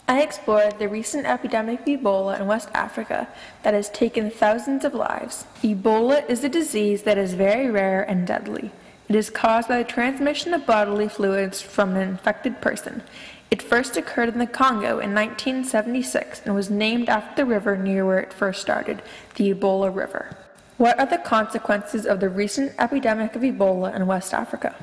I explored the recent epidemic of Ebola in West Africa that has taken thousands of lives. Ebola is a disease that is very rare and deadly. It is caused by the transmission of bodily fluids from an infected person. It first occurred in the Congo in 1976 and was named after the river near where it first started, the Ebola River. What are the consequences of the recent epidemic of Ebola in West Africa?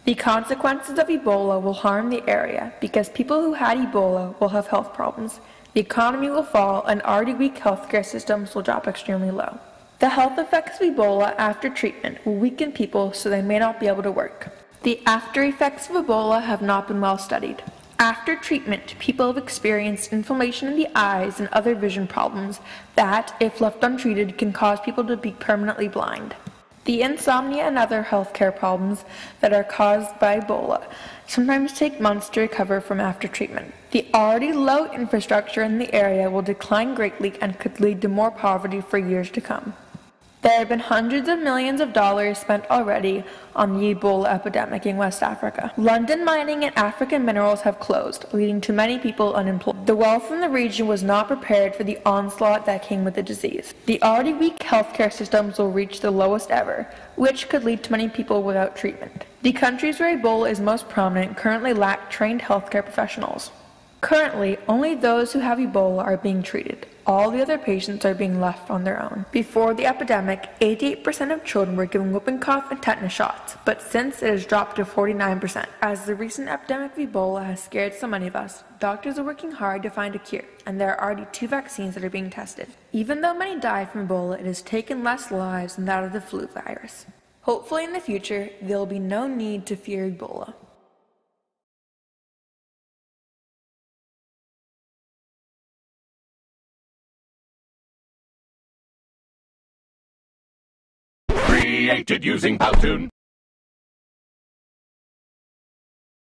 The consequences of Ebola will harm the area because people who had Ebola will have health problems. The economy will fall and already weak healthcare systems will drop extremely low. The health effects of Ebola after treatment will weaken people so they may not be able to work. The after effects of Ebola have not been well studied. After treatment, people have experienced inflammation in the eyes and other vision problems that, if left untreated, can cause people to be permanently blind. The insomnia and other healthcare problems that are caused by Ebola sometimes take months to recover from after treatment. The already low infrastructure in the area will decline greatly and could lead to more poverty for years to come. There have been hundreds of millions of dollars spent already on the Ebola epidemic in West Africa. London mining and African minerals have closed, leading to many people unemployed. The wealth in the region was not prepared for the onslaught that came with the disease. The already weak healthcare systems will reach the lowest ever, which could lead to many people without treatment. The countries where Ebola is most prominent currently lack trained healthcare professionals. Currently, only those who have Ebola are being treated. All the other patients are being left on their own. Before the epidemic, 88% of children were given whooping cough and tetanus shots, but since it has dropped to 49%. As the recent epidemic of Ebola has scared so many of us, doctors are working hard to find a cure, and there are already 2 vaccines that are being tested. Even though many die from Ebola, it has taken less lives than that of the flu virus. Hopefully in the future, there will be no need to fear Ebola. Created using Powtoon.